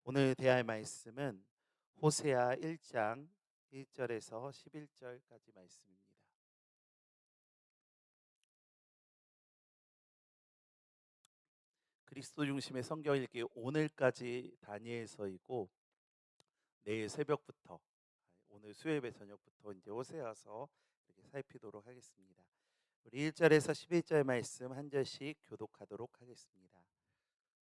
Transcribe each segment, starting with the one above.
오늘 대할 말씀은 호세아 1장 1절에서 11절까지 말씀입니다. 그리스도 중심의 성경 읽기 오늘까지 다니엘서이고 내일 새벽부터 오늘 수요예배 저녁부터 이제 호세아서 이렇게 살피도록 하겠습니다. 우리 1절에서 11절 말씀 한 절씩 교독하도록 하겠습니다.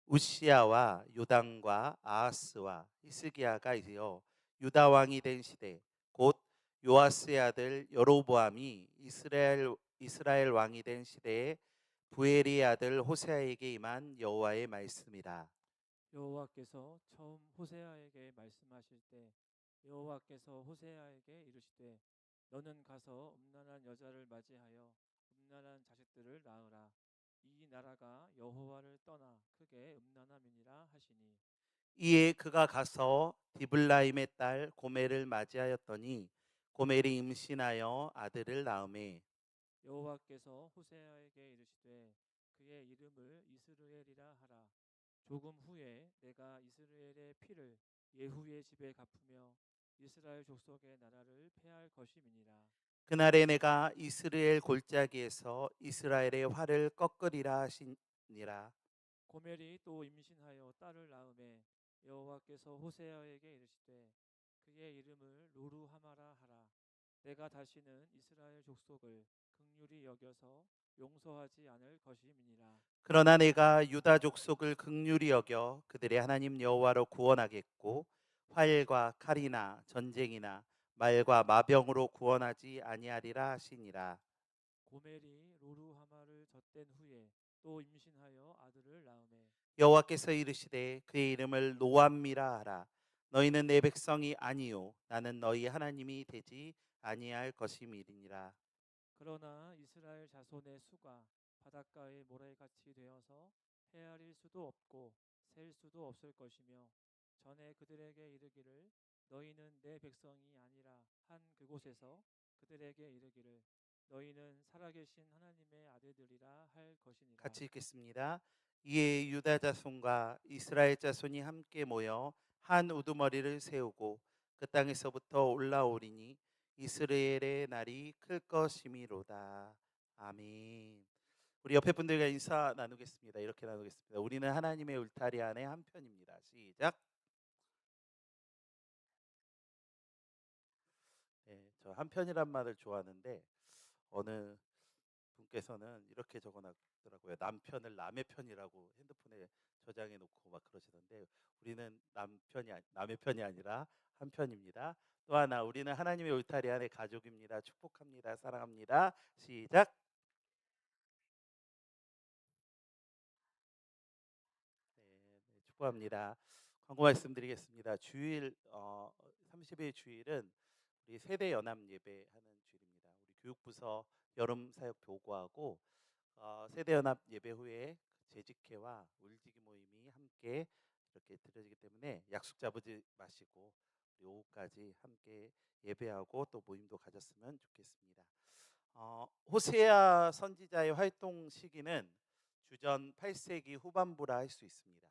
우시야와 요담과 아하스와 히스기야가 이어 유다 왕이 된 시대 곧 요아스의 아들 여로보암이 이스라엘 왕이 된 시대에 부엘의 아들 호세아에게 임한 여호와의 말씀이라. 여호와께서 처음 호세아에게 말씀하실 때 여호와께서 호세아에게 이르시되 너는 가서 음란한 여자를 맞이하여 음란한 자식들을 낳으라. 이 나라가 여호와를 떠나 크게 음란함이니라 하시니 이에 그가 가서 디블라임의 딸 고멜을 맞이하였더니 고멜이 임신하여 아들을 낳음에 여호와께서 호세아에게 이르시되 그의 이름을 이스르엘이라 하라. 조금 후에 내가 이스라엘의 피를 예후의 집에 갚으며 이스라엘 족속의 나라를 패할 것임이니라. 그날에 내가 이스라엘 골짜기에서 이스라엘의 활을 꺾으리라 하시니라. 고멜이 또 임신하여 딸을 낳음에 여호와께서 호세아에게 이르시되 그의 이름을 로루하마라 하라. 내가 다시는 이스라엘 족속을 긍휼히 여겨서 용서하지 않을 것임이니라. 그러나 내가 유다 족속을 긍휼히 여겨 그들의 하나님 여호와로 구원하겠고 활과 칼이나 전쟁이나 말과 마병으로 구원하지 아니하리라 하시니라. 고멜이 로루하마를 젖된 후에 또 임신하여 아들을 낳음에 여호와께서 이르시되 그의 이름을 노암미라 하라. 너희는 내 백성이 아니요 나는 너희 하나님이 되지 아니할 것임이니라. 그러나 이스라엘 자손의 수가 바닷가의 모래같이 되어서 헤아릴 수도 없고 셀 수도 없을 것이며 전에 그들에게 이르기를 너희는 내 백성이 아니라 한 그곳에서 그들에게 이르기를 너희는 살아계신 하나님의 아들들이라 할 것이니라. 같이 읽겠습니다. 이에 유다 자손과 이스라엘 자손이 함께 모여 한 우두머리를 세우고 그 땅에서부터 올라오리니 이스라엘의 날이 클 것이미로다. 아멘. 우리 옆에 분들과 인사 나누겠습니다. 이렇게 나누겠습니다. 우리는 하나님의 울타리 안에 한 편입니다. 시작. 네, 저 한 편이란 말을 좋아하는데 어느 분께서는 이렇게 적어놨더라고요. 남편을 남의 편이라고 핸드폰에 저장해 놓고 막 그러시던데 우리는 남의 편이 아니라 한 편입니다. 또 하나 우리는 하나님의 울타리 안에 가족입니다. 축복합니다. 사랑합니다. 시작. 네, 축복합니다. 광고 말씀드리겠습니다. 주일 30일 주일은 우리 세대 연합 예배하는 주일입니다. 우리 교육부서 여름 사역 보고하고 세대 연합 예배 후에 재직회와 울지기 모임이 함께 이렇게 드려지기 때문에 약속 잡지 마시고 우리 오후까지 함께 예배하고 또 모임도 가졌으면 좋겠습니다. 호세아 선지자의 활동 시기는 주전 8세기 후반부라 할 수 있습니다.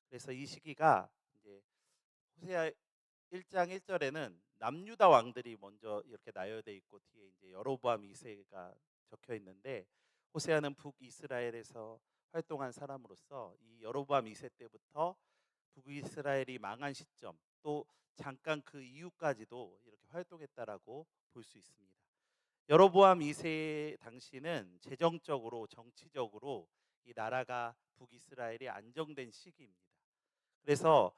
그래서 이 시기가 이제 호세아 1장 1절에는 남유다 왕들이 먼저 이렇게 나열돼 있고 뒤에 이제 여로보암 2세가 적혀 있는데 호세아는 북이스라엘에서 활동한 사람으로서 이 여로보암 2세 때부터 북이스라엘이 망한 시점 또 잠깐 그 이후까지도 이렇게 활동했다라고 볼 수 있습니다. 여로보암 2세 당시는 재정적으로 정치적으로 이 나라가 북이스라엘이 안정된 시기입니다. 그래서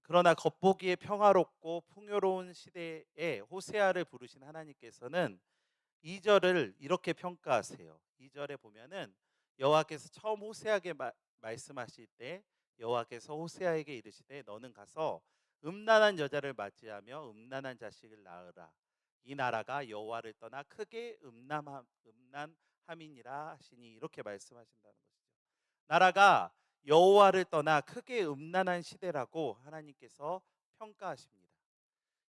그러나 겉보기에 평화롭고 풍요로운 시대에 호세아를 부르신 하나님께서는 2절을 이렇게 평가하세요. 2절에 보면은 여호와께서 처음 호세아에게 말씀하실 때 여호와께서 호세아에게 이르시되 너는 가서 음란한 여자를 맞이하며 음란한 자식을 낳으라. 이 나라가 여호와를 떠나 크게 음란함이니라 하시니 이렇게 말씀하신다는 것이죠. 나라가 여호와를 떠나 크게 음란한 시대라고 하나님께서 평가하십니다.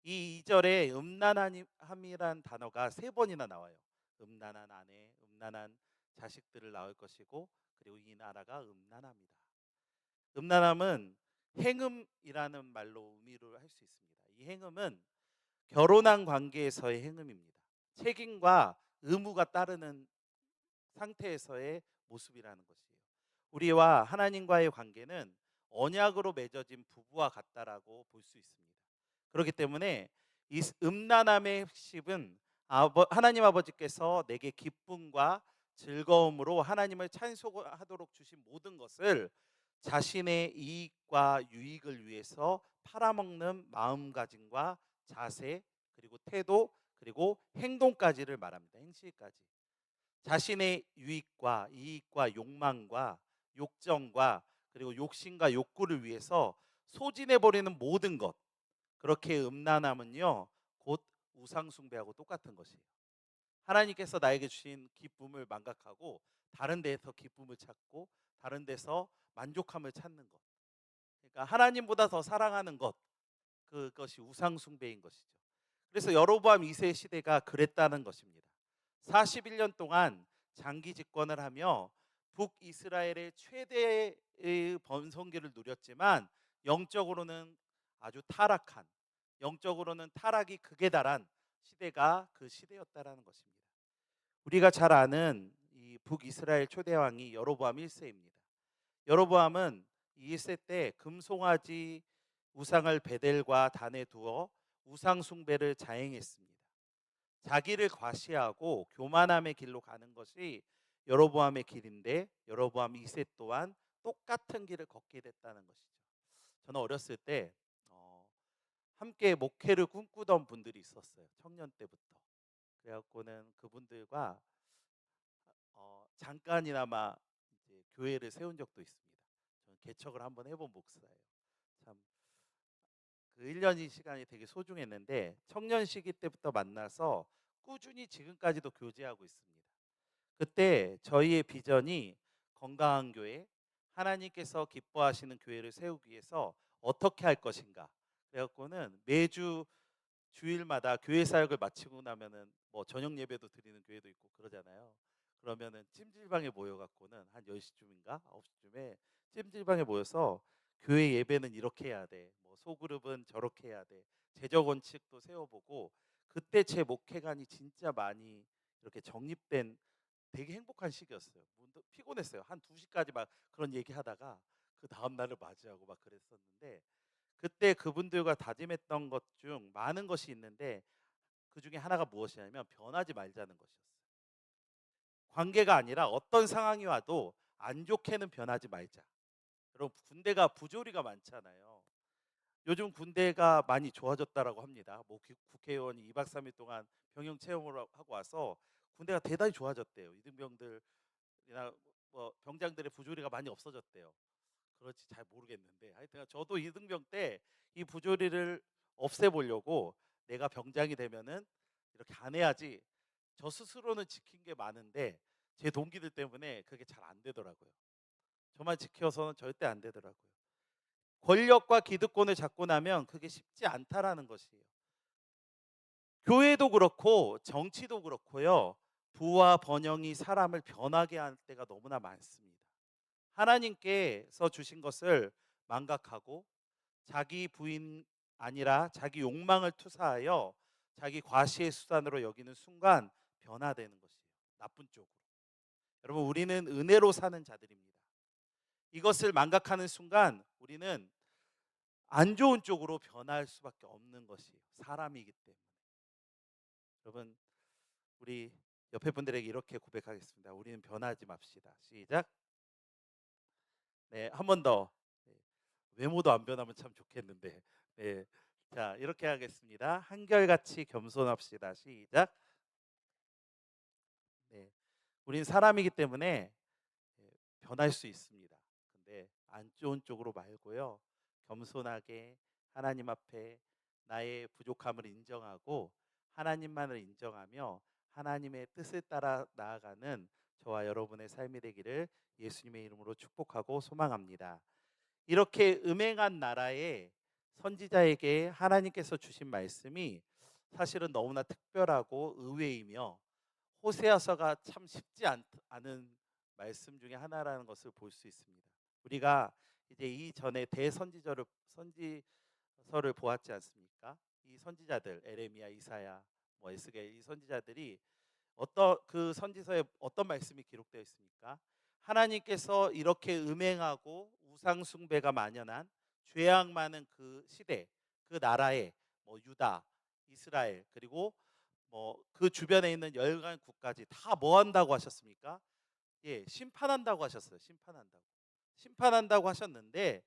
이 2절에 음란함이란 단어가 세 번이나 나와요. 음란한 아내, 음란한 자식들을 낳을 것이고 그리고 이 나라가 음란합니다. 음란함은 행음이라는 말로 의미를 할 수 있습니다. 이 행음은 결혼한 관계에서의 행음입니다. 책임과 의무가 따르는 상태에서의 모습이라는 것이에요. 우리와 하나님과의 관계는 언약으로 맺어진 부부와 같다라고 볼 수 있습니다. 그렇기 때문에 이 음란함의 핵심은 하나님 아버지께서 내게 기쁨과 즐거움으로 하나님을 찬송하도록 주신 모든 것을 자신의 이익과 유익을 위해서 팔아먹는 마음가짐과 자세, 그리고 태도, 그리고 행동까지를 말합니다. 행실까지. 자신의 유익과 이익과 욕망과 욕정과 그리고 욕심과 욕구를 위해서 소진해 버리는 모든 것, 그렇게 음란함은요 곧 우상 숭배하고 똑같은 것이에요. 하나님께서 나에게 주신 기쁨을 망각하고 다른 데에서 기쁨을 찾고 다른 데서 만족함을 찾는 것, 그러니까 하나님보다 더 사랑하는 것, 그것이 우상 숭배인 것이죠. 그래서 여로보암 2세 시대가 그랬다는 것입니다. 41년 동안 장기 집권을 하며 북이스라엘의 최대의 번성기를 누렸지만 영적으로는 아주 타락한, 영적으로는 타락이 극에 달한 시대가 그 시대였다라는 것입니다. 우리가 잘 아는 이 북이스라엘 초대 왕이 여로보암 1세입니다. 여로보암은 2세 때 금송아지 우상을 베델과 단에 두어 우상 숭배를 자행했습니다. 자기를 과시하고 교만함의 길로 가는 것이 여로보암의 길인데 여로보암 2세 또한 똑같은 길을 걷게 됐다는 것이죠. 저는 어렸을 때 함께 목회를 꿈꾸던 분들이 있었어요. 청년 때부터. 그래갖고는 그분들과 잠깐이나마 이제 교회를 세운 적도 있습니다. 저는 개척을 한번 해본 목사예요. 참 그 1년이 시간이 되게 소중했는데 청년 시기 때부터 만나서 꾸준히 지금까지도 교제하고 있습니다. 그때 저희의 비전이 건강한 교회, 하나님께서 기뻐하시는 교회를 세우기 위해서 어떻게 할 것인가. 그래갖고는 매주 주일마다 교회 사역을 마치고 나면은 뭐 저녁 예배도 드리는 교회도 있고 그러잖아요. 그러면은 찜질방에 모여갖고는 한 10시쯤인가 9시쯤에 찜질방에 모여서 교회 예배는 이렇게 해야 돼. 뭐 소그룹은 저렇게 해야 돼. 제적 원칙도 세워보고 그때 제 목회관이 진짜 많이 이렇게 정립된 되게 행복한 시기였어요. 피곤했어요. 한 2시까지 막 그런 얘기하다가 그 다음 날을 맞이하고 막 그랬었는데 그때 그분들과 다짐했던 것 중 많은 것이 있는데 그 중에 하나가 무엇이냐면 변하지 말자는 것이었어요. 관계가 아니라 어떤 상황이 와도 안 좋게는 변하지 말자. 여러분 군대가 부조리가 많잖아요. 요즘 군대가 많이 좋아졌다라고 합니다. 뭐 국회의원이 2박 3일 동안 병영 체험을 하고 와서 군대가 대단히 좋아졌대요. 이등병들이나 뭐 병장들의 부조리가 많이 없어졌대요. 그렇지 잘 모르겠는데 하여튼 저도 이등병 때 이 부조리를 없애보려고 내가 병장이 되면은 이렇게 안 해야지, 저 스스로는 지킨 게 많은데 제 동기들 때문에 그게 잘 안 되더라고요. 저만 지켜서는 절대 안 되더라고요. 권력과 기득권을 잡고 나면 그게 쉽지 않다라는 것이에요. 교회도 그렇고 정치도 그렇고요. 부와 번영이 사람을 변하게 할 때가 너무나 많습니다. 하나님께서 주신 것을 망각하고 자기 부인 아니라 자기 욕망을 투사하여 자기 과시의 수단으로 여기는 순간 변화되는 것이에요. 나쁜 쪽으로. 여러분 우리는 은혜로 사는 자들입니다. 이것을 망각하는 순간 우리는 안 좋은 쪽으로 변할 수밖에 없는 것이에요. 사람이기 때문에. 여러분 우리 옆에 분들에게 이렇게 고백하겠습니다. 우리는 변하지 맙시다. 시작. 네, 한 번 더. 네, 외모도 안 변하면 참 좋겠는데. 네. 자, 이렇게 하겠습니다. 한결같이 겸손합시다. 시작. 네. 우린 사람이기 때문에 변할 수 있습니다. 근데 안 좋은 쪽으로 말고요. 겸손하게 하나님 앞에 나의 부족함을 인정하고 하나님만을 인정하며 하나님의 뜻을 따라 나아가는 저와 여러분의 삶이 되기를 예수님의 이름으로 축복하고 소망합니다. 이렇게 음행한 나라의 선지자에게 하나님께서 주신 말씀이 사실은 너무나 특별하고 의외이며 호세아서가 참 쉽지 않은 말씀 중에 하나라는 것을 볼 수 있습니다. 우리가 이제 이전에 선지서를 보았지 않습니까? 이 선지자들 에레미야, 이사야, 뭐 에스겔 이 선지자들이 어떤 그 선지서에 어떤 말씀이 기록되어 있습니까? 하나님께서 이렇게 음행하고 우상 숭배가 만연한 죄악 많은 그 시대, 그 나라에 뭐 유다, 이스라엘 그리고 뭐 그 주변에 있는 열강 국까지 다 뭐 한다고 하셨습니까? 예, 심판한다고 하셨어요. 심판한다고 하셨는데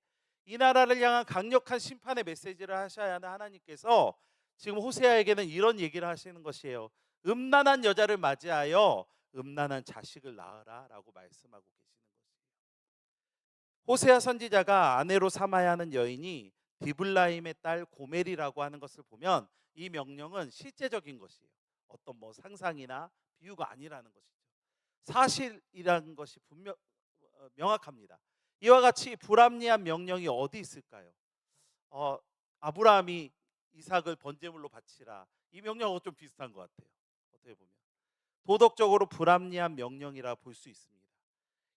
이 나라를 향한 강력한 심판의 메시지를 하셔야 하는 하나님께서 지금 호세아에게는 이런 얘기를 하시는 것이에요. 음란한 여자를 맞이하여 음란한 자식을 낳으라라고 말씀하고 계시는 것이에요. 호세아 선지자가 아내로 삼아야 하는 여인이 디블라임의 딸 고멜이라고 하는 것을 보면 이 명령은 실제적인 것이에요. 어떤 뭐 상상이나 비유가 아니라는 것이죠. 사실이라는 것이 명확합니다. 이와 같이 불합리한 명령이 어디 있을까요? 어, 아브라함이 이삭을 번제물로 바치라. 이 명령하고 좀 비슷한 것 같아요. 어떻게 보면 도덕적으로 불합리한 명령이라 볼 수 있습니다.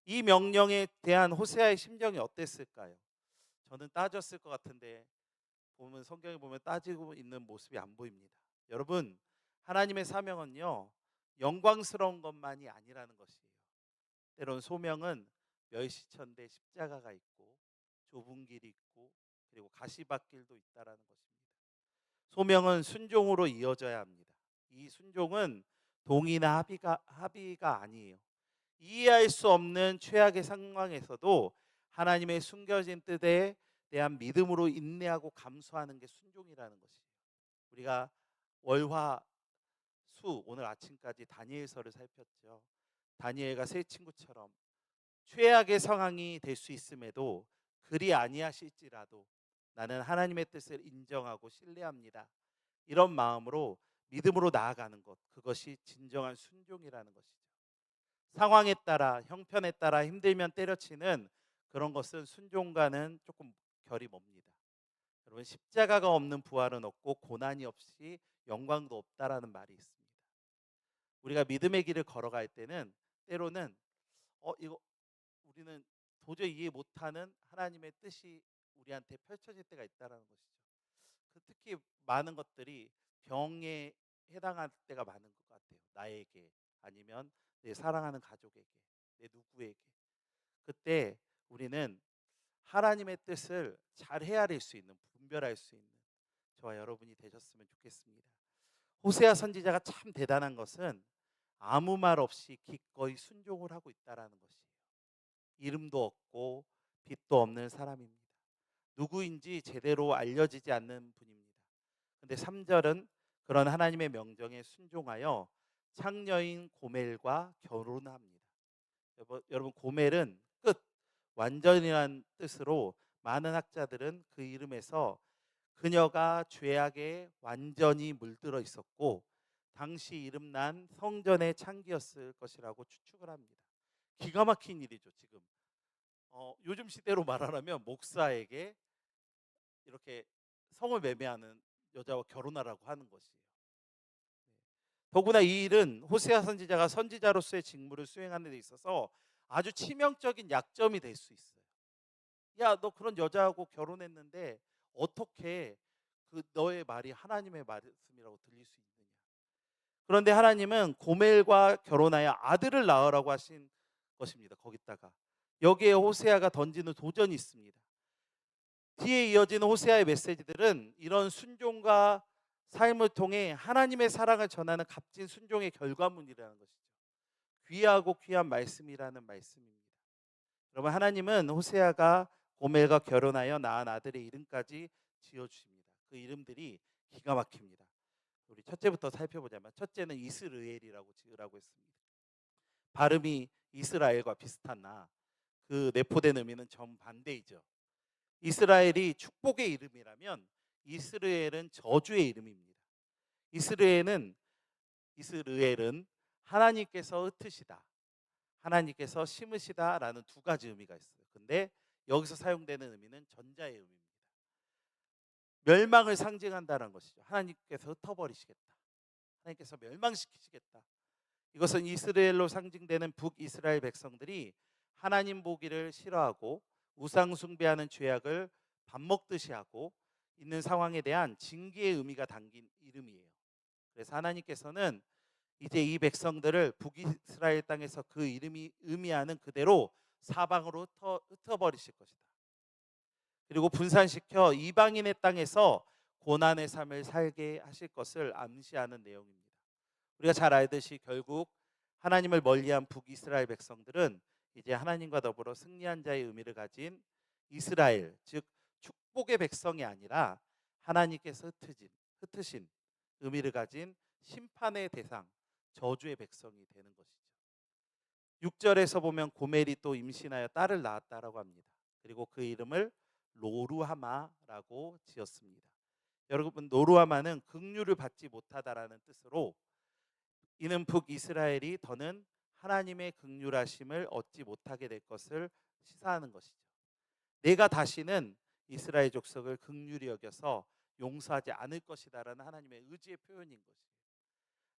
이 명령에 대한 호세아의 심정이 어땠을까요? 저는 따졌을 것 같은데 보면 성경에 보면 따지고 있는 모습이 안 보입니다. 여러분, 하나님의 사명은요 영광스러운 것만이 아니라는 것이에요. 때론 소명은 멸시천대 십자가가 있고 좁은 길이 있고 그리고 가시밭길도 있다라는 것입니다. 소명은 순종으로 이어져야 합니다. 이 순종은 동의나 합의가 아니에요. 이해할 수 없는 최악의 상황에서도 하나님의 숨겨진 뜻에 대한 믿음으로 인내하고 감수하는 게 순종이라는 것이에요. 우리가 월화 수 오늘 아침까지 다니엘서를 살폈죠. 다니엘과 세 친구처럼 최악의 상황이 될 수 있음에도 그리 아니하실지라도 나는 하나님의 뜻을 인정하고 신뢰합니다. 이런 마음으로 믿음으로 나아가는 것, 그것이 진정한 순종이라는 것이죠. 상황에 따라 형편에 따라 힘들면 때려치는 그런 것은 순종과는 조금 결이 멉니다. 여러분, 십자가가 없는 부활은 없고 고난이 없이 영광도 없다라는 말이 있습니다. 우리가 믿음의 길을 걸어갈 때는 때로는 이거 우리는 도저히 이해 못하는 하나님의 뜻이 우리한테 펼쳐질 때가 있다라는 것이죠. 특히 많은 것들이 병에 해당할 때가 많은 것 같아요. 나에게 아니면 내 사랑하는 가족에게, 내 누구에게. 그때 우리는 하나님의 뜻을 잘 헤아릴 수 있는, 분별할 수 있는 저와 여러분이 되셨으면 좋겠습니다. 호세아 선지자가 참 대단한 것은 아무 말 없이 기꺼이 순종을 하고 있다라는 것이에요. 이름도 없고 빛도 없는 사람입니다. 누구인지 제대로 알려지지 않는 분입니다. 근데 3절은 그런 하나님의 명령에 순종하여 창녀인 고멜과 결혼합니다. 여러분 고멜은 끝, 완전이란 뜻으로 많은 학자들은 그 이름에서 그녀가 죄악에 완전히 물들어 있었고 당시 이름난 성전의 창기였을 것이라고 추측을 합니다. 기가 막힌 일이죠. 지금 요즘 시대로 말하라면 목사에게 이렇게 성을 매매하는 여자와 결혼하라고 하는 것이에요. 더구나 이 일은 호세아 선지자가 선지자로서의 직무를 수행하는 데 있어서 아주 치명적인 약점이 될 수 있어요. 야, 너 그런 여자하고 결혼했는데 어떻게 그 너의 말이 하나님의 말씀이라고 들릴 수 있느냐? 그런데 하나님은 고멜과 결혼하여 아들을 낳으라고 하신 것입니다. 거기다가 여기에 호세아가 던지는 도전이 있습니다. 뒤에 이어지는 호세아의 메시지들은 이런 순종과 삶을 통해 하나님의 사랑을 전하는 값진 순종의 결과물이라는 것이죠. 귀하고 귀한 말씀이라는 말씀입니다. 여러분, 하나님은 호세아가 고멜과 결혼하여 낳은 아들의 이름까지 지어주십니다. 그 이름들이 기가 막힙니다. 우리 첫째부터 살펴보자면 첫째는 이스르엘이라고 지으라고 했습니다. 발음이 이스라엘과 비슷하나 그 내포된 의미는 정반대이죠. 이스라엘이 축복의 이름이라면 이스라엘은 저주의 이름입니다. 이스라엘은 하나님께서 흩으시다, 하나님께서 심으시다라는 두 가지 의미가 있어요. 근데 여기서 사용되는 의미는 전자의 의미입니다. 멸망을 상징한다는 것이죠. 하나님께서 흩어버리시겠다, 하나님께서 멸망시키시겠다. 이것은 이스라엘로 상징되는 북이스라엘 백성들이 하나님 보기를 싫어하고 우상 숭배하는 죄악을 밥 먹듯이 하고 있는 상황에 대한 징계의 의미가 담긴 이름이에요. 그래서 하나님께서는 이제 이 백성들을 북이스라엘 땅에서 그 이름이 의미하는 그대로 사방으로 흩어버리실 것이다. 그리고 분산시켜 이방인의 땅에서 고난의 삶을 살게 하실 것을 암시하는 내용입니다. 우리가 잘 알듯이 결국 하나님을 멀리한 북이스라엘 백성들은 이제 하나님과 더불어 승리한 자의 의미를 가진 이스라엘, 즉 축복의 백성이 아니라 하나님께서 흩으신 의미를 가진 심판의 대상, 저주의 백성이 되는 것이죠. 6절에서 보면 고멜이 또 임신하여 딸을 낳았다라고 합니다. 그리고 그 이름을 로루하마라고 지었습니다. 여러분, 로루하마는 긍휼을 받지 못하다라는 뜻으로 이는 북이스라엘이 더는 하나님의 긍휼하심을 얻지 못하게 될 것을 시사하는 것이죠. 내가 다시는 이스라엘 족속을 긍휼히 여겨서 용서하지 않을 것이다라는 하나님의 의지의 표현인 것이에요.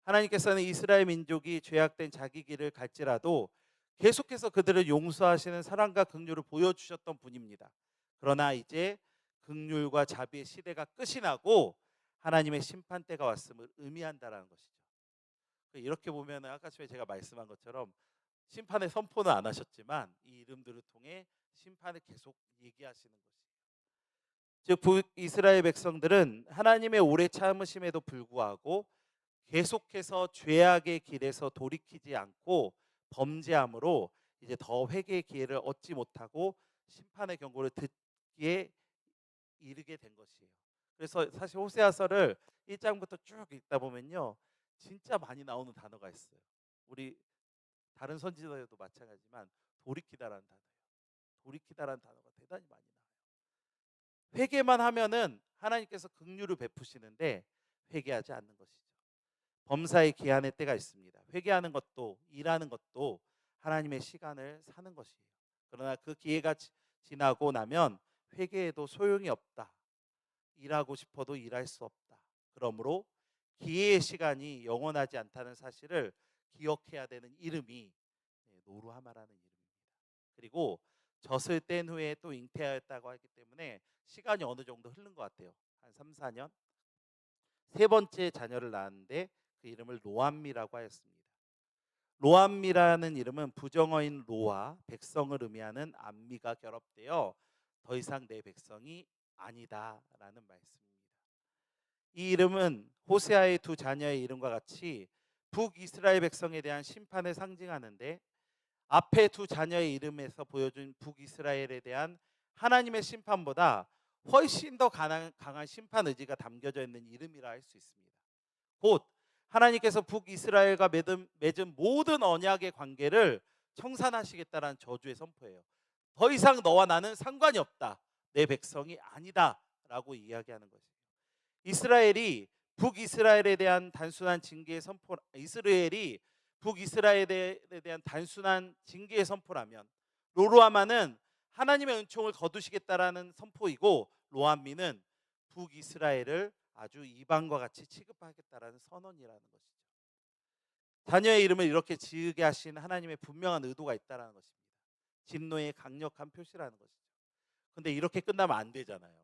하나님께서는 이스라엘 민족이 죄악된 자기 길을 갈지라도 계속해서 그들을 용서하시는 사랑과 긍휼을 보여주셨던 분입니다. 그러나 이제 긍휼과 자비의 시대가 끝이 나고 하나님의 심판 때가 왔음을 의미한다라는 것이죠. 이렇게 보면 아까 전에 제가 말씀한 것처럼 심판의 선포는 안 하셨지만 이 이름들을 통해 심판을 계속 얘기하시는 것이에요. 즉 이스라엘 백성들은 하나님의 오래 참으심에도 불구하고 계속해서 죄악의 길에서 돌이키지 않고 범죄함으로 이제 더 회개의 기회를 얻지 못하고 심판의 경고를 듣기에 이르게 된 것이에요. 그래서 사실 호세아서를 1장부터 쭉 읽다 보면요, 진짜 많이 나오는 단어가 있어요. 우리 다른 선지자들도 마찬가지지만 돌이키다라는 단어예요. 돌이키다라는 단어가 대단히 많이 나와요. 회개만 하면은 하나님께서 긍휼을 베푸시는데 회개하지 않는 것이죠. 범사의 기한의 때가 있습니다. 회개하는 것도 일하는 것도 하나님의 시간을 사는 것이에요. 그러나 그 기회가 지나고 나면 회개해도 소용이 없다. 일하고 싶어도 일할 수 없다. 그러므로 기회의 시간이 영원하지 않다는 사실을 기억해야 되는 이름이 노루하마라는 이름입니다. 그리고 젖을 뗀 후에 또 잉태하였다고 하기 때문에 시간이 어느 정도 흐른 것 같아요. 한 3, 4년. 세 번째 자녀를 낳았는데 그 이름을 로암미라고 하였습니다. 로암미라는 이름은 부정어인 로와 백성을 의미하는 암미가 결합되어 더 이상 내 백성이 아니다라는 말씀입니다. 이 이름은 호세아의 두 자녀의 이름과 같이 북이스라엘 백성에 대한 심판을 상징하는데 앞에 두 자녀의 이름에서 보여준 북이스라엘에 대한 하나님의 심판보다 훨씬 더 강한 심판 의지가 담겨져 있는 이름이라 할 수 있습니다. 곧 하나님께서 북이스라엘과 맺은 모든 언약의 관계를 청산하시겠다라는 저주의 선포예요. 더 이상 너와 나는 상관이 없다. 내 백성이 아니다라고 이야기하는 것이에요. 이스라엘이 북이스라엘에 대한 단순한 징계의 선포, 이스라엘이 북이스라엘에 대한 단순한 징계의 선포라면 로루아마는 하나님의 은총을 거두시겠다라는 선포이고 로암미는 북이스라엘을 아주 이방과 같이 취급하겠다라는 선언이라는 것이죠. 자녀의 이름을 이렇게 지으게 하신 하나님의 분명한 의도가 있다라는 것입니다. 진노의 강력한 표시라는 것이죠. 근데 이렇게 끝나면 안 되잖아요.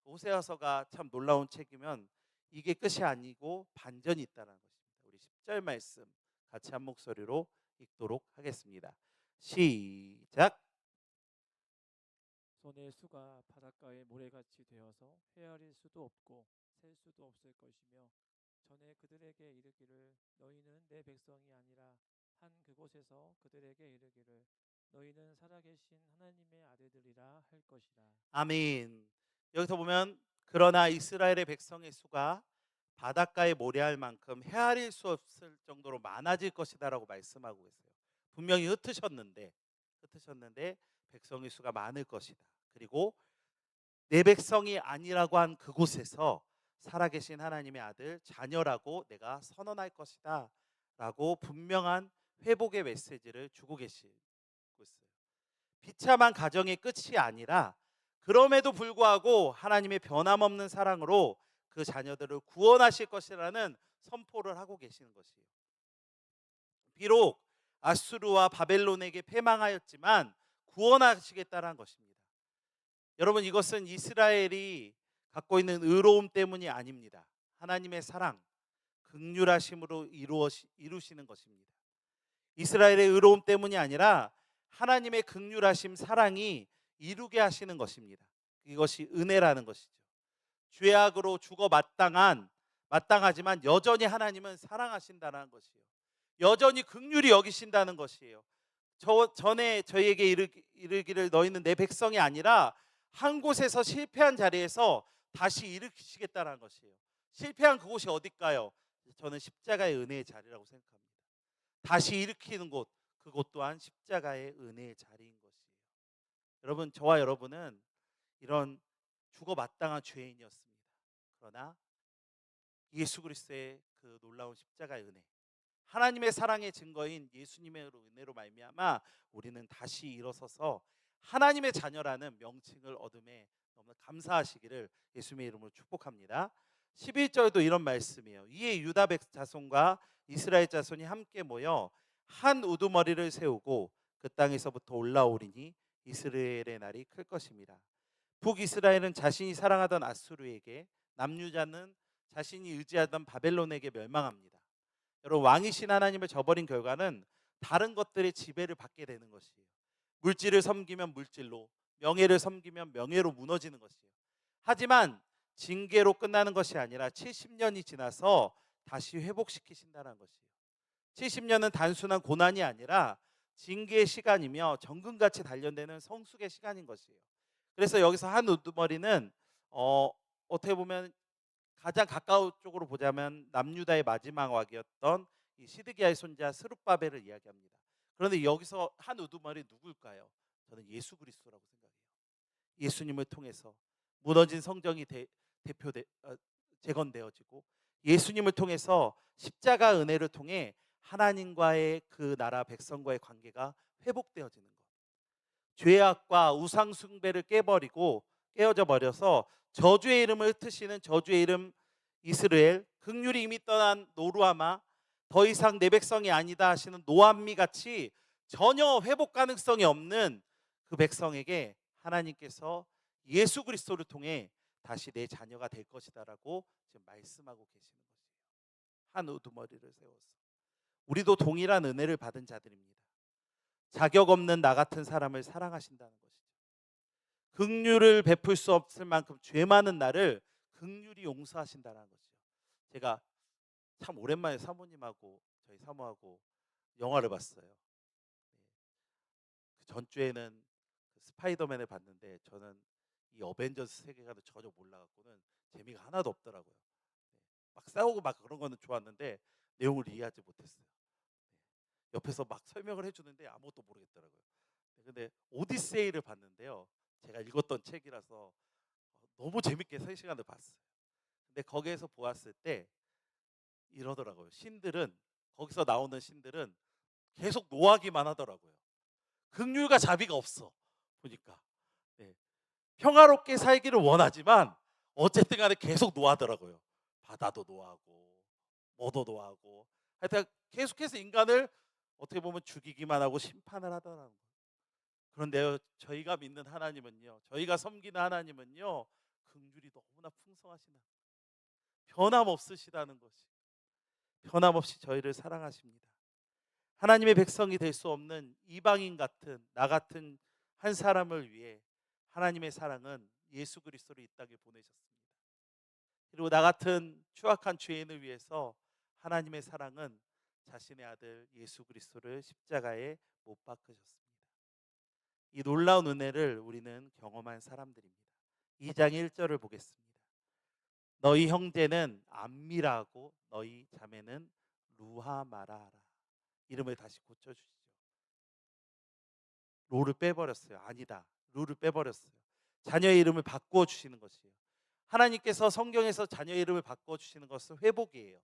호세아서가 참 놀라운 책이면 이게 끝이 아니고 반전이 있다는 것입니다. 우리 10절 말씀 같이 한 목소리로 읽도록 하겠습니다. 시작. 손의 수가 바닷가의 모래같이 되어서 헤아릴 수도 없고 셀 수도 없을 것이며 전에 그들에게 이르기를 너희는 내 백성이 아니라 한 그곳에서 그들에게 이르기를 너희는 살아계신 하나님의 아들들이라 할 것이라. 아멘. 여기서 보면 그러나 이스라엘의 백성의 수가 바닷가에 모래할 만큼 헤아릴 수 없을 정도로 많아질 것이다라고 말씀하고 계세요. 분명히 흩으셨는데 백성의 수가 많을 것이다. 그리고 내 백성이 아니라고 한 그곳에서 살아계신 하나님의 아들 자녀라고 내가 선언할 것이다 라고 분명한 회복의 메시지를 주고 계시고 있어요. 비참한 가정의 끝이 아니라 그럼에도 불구하고 하나님의 변함없는 사랑으로 그 자녀들을 구원하실 것이라는 선포를 하고 계시는 것이에요. 비록 아수르와 바벨론에게 패망하였지만 구원하시겠다는 것입니다. 여러분, 이것은 이스라엘이 갖고 있는 의로움 때문이 아닙니다. 하나님의 사랑, 긍휼하심으로 이루시는 것입니다. 이스라엘의 의로움 때문이 아니라 하나님의 긍휼하심, 사랑이 이루게 하시는 것입니다. 이것이 은혜라는 것이죠. 죄악으로 죽어 마땅하지만 여전히 하나님은 사랑하신다는 것이에요. 여전히 긍휼히 여기신다는 것이에요. 전에 저희에게 이르기를 너희는 내 백성이 아니라 한 곳에서 실패한 자리에서 다시 일으키시겠다는 것이에요. 실패한 그곳이 어딜까요? 저는 십자가의 은혜의 자리라고 생각합니다. 다시 일으키는 곳, 그곳 또한 십자가의 은혜의 자리인 것이에요. 여러분, 저와 여러분은 이런 죽어 마땅한 죄인이었습니다. 그러나 예수 그리스도의 그 놀라운 십자가의 은혜, 하나님의 사랑의 증거인 예수님의 은혜로 말미암아 우리는 다시 일어서서 하나님의 자녀라는 명칭을 얻음에 너무 감사하시기를 예수님의 이름으로 축복합니다. 11절도 이런 말씀이에요. 이에 유다 자손과 이스라엘 자손이 함께 모여 한 우두머리를 세우고 그 땅에서부터 올라오리니 이스라엘의 날이 클 것입니다. 북이스라엘은 자신이 사랑하던 아수르에게, 남유다는 자신이 의지하던 바벨론에게 멸망합니다. 여러분, 왕이신 하나님을 저버린 결과는 다른 것들의 지배를 받게 되는 것이에요. 물질을 섬기면 물질로, 명예를 섬기면 명예로 무너지는 것이에요. 하지만 징계로 끝나는 것이 아니라 70년이 지나서 다시 회복시키신다는 것이에요. 70년은 단순한 고난이 아니라 징계의 시간이며 정금같이 단련되는 성숙의 시간인 것이에요. 그래서 여기서 한 우두머리는 어떻게 보면 가장 가까운 쪽으로 보자면 남유다의 마지막 왕이었던 이 시드기야의 손자 스룹바벨을 이야기합니다. 그런데 여기서 한 우두머리 누굴까요? 저는 예수 그리스도라고 생각해요. 예수님을 통해서 무너진 성정이 재건되어지고, 예수님을 통해서 십자가 은혜를 통해 하나님과의 그 나라 백성과의 관계가 회복되어지는 것. 죄악과 우상 숭배를 깨어져 버려서 저주의 이름을 흩으시는 저주의 이름 이스라엘, 긍휼이 이미 떠난 노루하마, 더 이상 내 백성이 아니다 하시는 노암미 같이 전혀 회복 가능성이 없는 그 백성에게 하나님께서 예수 그리스도를 통해 다시 내 자녀가 될 것이다라고 지금 말씀하고 계시는 것이에요. 한 우두머리를 세워서 우리도 동일한 은혜를 받은 자들입니다. 자격 없는 나 같은 사람을 사랑하신다는 것이죠. 긍휼을 베풀 수 없을 만큼 죄 많은 나를 긍휼히 용서하신다는 것이죠. 제가 참 오랜만에 사모님하고 저희 사모하고 영화를 봤어요. 그 전주에는 그 스파이더맨을 봤는데 저는 이 어벤져스 세계관을 전혀 몰라갖고는 재미가 하나도 없더라고요. 막 싸우고 막 그런 거는 좋았는데 내용을 이해하지 못했어요. 옆에서 막 설명을 해주는데 아무것도 모르겠더라고요. 근데 오디세이를 봤는데요. 제가 읽었던 책이라서 너무 재밌게 3시간을 봤어요. 근데 거기에서 보았을 때 이러더라고요. 거기서 나오는 신들은 계속 노하기만 하더라고요. 긍휼과 자비가 없어 보니까. 네. 평화롭게 살기를 원하지만 어쨌든 간에 계속 노하더라고요. 바다도 노하고 뭐도 노하고 하여튼 계속해서 인간을 어떻게 보면 죽이기만 하고 심판을 하더라는 거예요. 그런데 저희가 믿는 하나님은요, 저희가 섬기는 하나님은요, 긍휼이 너무나 풍성하시나, 변함없으시다는 것이, 변함없이 저희를 사랑하십니다. 하나님의 백성이 될 수 없는 이방인 같은 나 같은 한 사람을 위해 하나님의 사랑은 예수 그리스도를 이 땅에 보내셨습니다. 그리고 나 같은 추악한 죄인을 위해서 하나님의 사랑은 자신의 아들 예수 그리스도를 십자가에 못 박으셨습니다. 이 놀라운 은혜를 우리는 경험한 사람들입니다. 2장 1절을 보겠습니다. 너희 형제는 암미라고 너희 자매는 루하마라라. 이름을 다시 고쳐주시죠. 로를 빼버렸어요. 아니다. 루를 빼버렸어요. 자녀의 이름을 바꾸어 주시는 것이에요. 하나님께서 성경에서 자녀의 이름을 바꾸어 주시는 것은 회복이에요.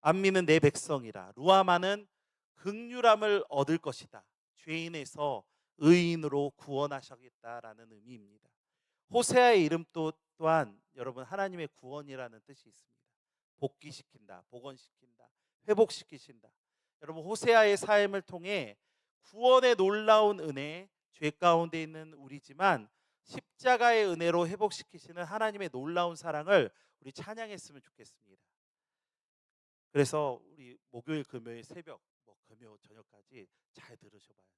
암미는 내 백성이라. 루하마는 긍휼함을 얻을 것이다. 죄인에서 의인으로 구원하시겠다라는 의미입니다. 호세아의 이름 또한 여러분 하나님의 구원이라는 뜻이 있습니다. 복귀시킨다, 복원시킨다, 회복시키신다. 여러분 호세아의 삶을 통해 구원의 놀라운 은혜, 죄 가운데 있는 우리지만 십자가의 은혜로 회복시키시는 하나님의 놀라운 사랑을 우리 찬양했으면 좋겠습니다. 그래서 우리 목요일, 금요일 새벽, 금요 저녁까지 잘 들으셔봐야 돼요.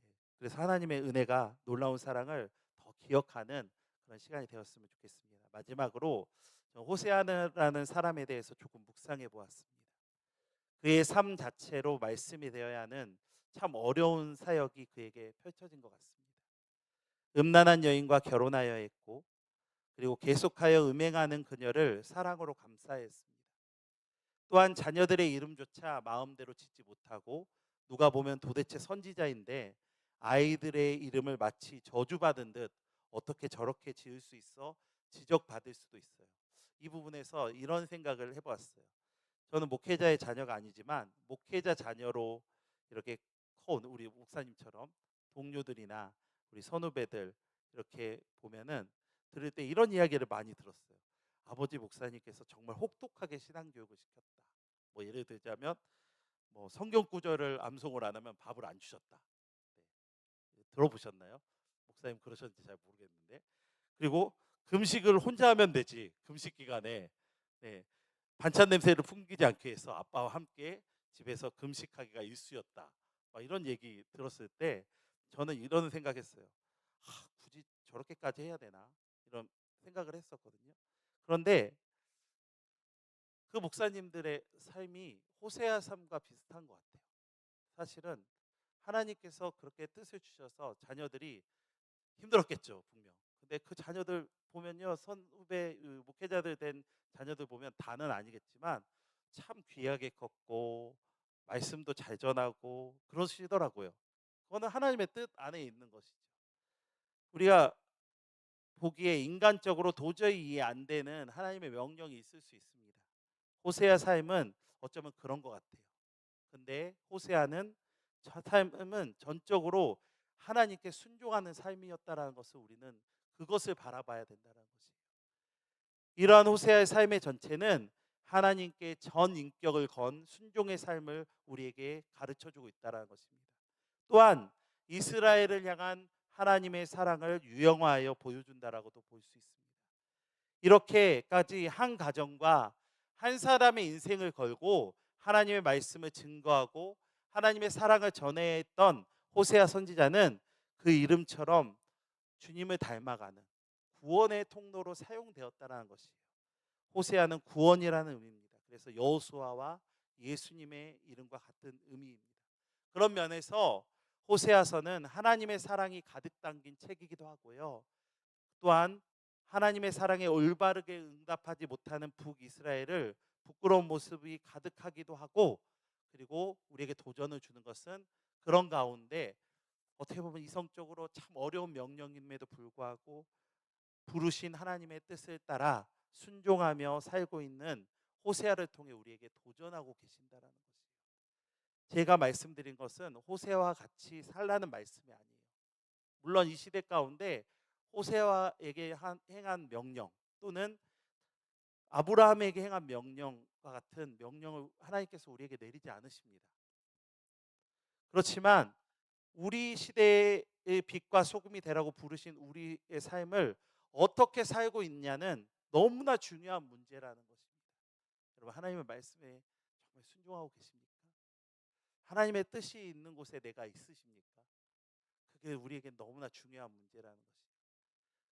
네. 그래서 하나님의 은혜가 놀라운 사랑을 더 기억하는 그런 시간이 되었으면 좋겠습니다. 마지막으로 호세아라는 사람에 대해서 조금 묵상해 보았습니다. 그의 삶 자체로 말씀이 되어야 하는 참 어려운 사역이 그에게 펼쳐진 것 같습니다. 음란한 여인과 결혼하여 했고, 그리고 계속하여 음행하는 그녀를 사랑으로 감싸했습니다. 또한 자녀들의 이름조차 마음대로 짓지 못하고, 누가 보면 도대체 선지자인데 아이들의 이름을 마치 저주받은 듯 어떻게 저렇게 지을 수 있어 지적받을 수도 있어요. 이 부분에서 이런 생각을 해보았어요. 저는 목회자의 자녀가 아니지만 목회자 자녀로 이렇게 커온 우리 목사님처럼 동료들이나 우리 선후배들 이렇게 보면은 들을 때 이런 이야기를 많이 들었어요. 아버지 목사님께서 정말 혹독하게 신앙 교육을 시켰다. 예를 들자면 성경 구절을 암송을 안 하면 밥을 안 주셨다. 네. 들어보셨나요? 목사님 그러셨는지 잘 모르겠는데. 그리고 금식을 혼자 하면 되지. 금식 기간에 네. 반찬 냄새를 풍기지 않게 해서 아빠와 함께 집에서 금식하기가 일쑤였다. 이런 얘기 들었을 때 저는 이런 생각했어요. 굳이 저렇게까지 해야 되나? 이런 생각을 했었거든요. 그런데 그 목사님들의 삶이 호세아 삶과 비슷한 것 같아요. 사실은 하나님께서 그렇게 뜻을 주셔서 자녀들이 힘들었겠죠, 분명. 근데 그 자녀들 보면요, 선후배 목회자들 된 자녀들 보면 다는 아니겠지만 참 귀하게 컸고 말씀도 잘 전하고 그러시더라고요. 그거는 하나님의 뜻 안에 있는 것이죠. 우리가 보기에 인간적으로 도저히 이해 안 되는 하나님의 명령이 있을 수 있습니다. 호세아 삶은 어쩌면 그런 것 같아요. 근데 호세아는 저 삶은 전적으로 하나님께 순종하는 삶이었다라는 것을 우리는 그것을 바라봐야 된다는 것이에요. 이러한 호세아의 삶의 전체는 하나님께 전 인격을 건 순종의 삶을 우리에게 가르쳐주고 있다는 것입니다. 또한 이스라엘을 향한 하나님의 사랑을 유형화하여 보여준다라고도 볼 수 있습니다. 이렇게까지 한 가정과 한 사람의 인생을 걸고 하나님의 말씀을 증거하고 하나님의 사랑을 전해했던 호세아 선지자는 그 이름처럼 주님을 닮아가는 구원의 통로로 사용되었다는 것이에요. 호세아는 구원이라는 의미입니다. 그래서 여호수아와 예수님의 이름과 같은 의미입니다. 그런 면에서 호세아서는 하나님의 사랑이 가득 담긴 책이기도 하고요. 또한 하나님의 사랑에 올바르게 응답하지 못하는 북이스라엘을 부끄러운 모습이 가득하기도 하고, 그리고 우리에게 도전을 주는 것은 그런 가운데 어떻게 보면 이성적으로 참 어려운 명령임에도 불구하고 부르신 하나님의 뜻을 따라 순종하며 살고 있는 호세아를 통해 우리에게 도전하고 계신다라는 것이에요. 제가 말씀드린 것은 호세아와 같이 살라는 말씀이 아니에요. 물론 이 시대 가운데 호세아에게 행한 명령 또는 아브라함에게 행한 명령과 같은 명령을 하나님께서 우리에게 내리지 않으십니다. 그렇지만 우리 시대의 빛과 소금이 되라고 부르신 우리의 삶을 어떻게 살고 있냐는 너무나 중요한 문제라는 것입니다. 여러분, 하나님의 말씀에 정말 순종하고 계십니까? 하나님의 뜻이 있는 곳에 내가 있으십니까? 그게 우리에게 너무나 중요한 문제라는 것입니다.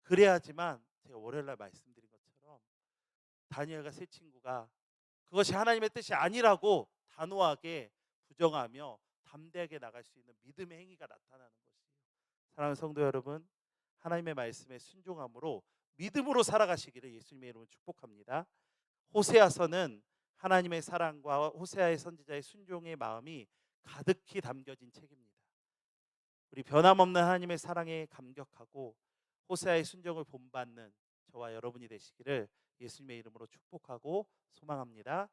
그래야지만 제가 월요일날 말씀드린 것처럼 다니엘과 세 친구가 그것이 하나님의 뜻이 아니라고 단호하게 부정하며 담대하게 나갈 수 있는 믿음의 행위가 나타나는 것이에요. 사랑하는 성도 여러분, 하나님의 말씀에 순종함으로 믿음으로 살아가시기를 예수님의 이름으로 축복합니다. 호세아서는 하나님의 사랑과 호세아의 선지자의 순종의 마음이 가득히 담겨진 책입니다. 우리 변함없는 하나님의 사랑에 감격하고 호세아의 순종을 본받는 저와 여러분이 되시기를 예수님의 이름으로 축복하고 소망합니다.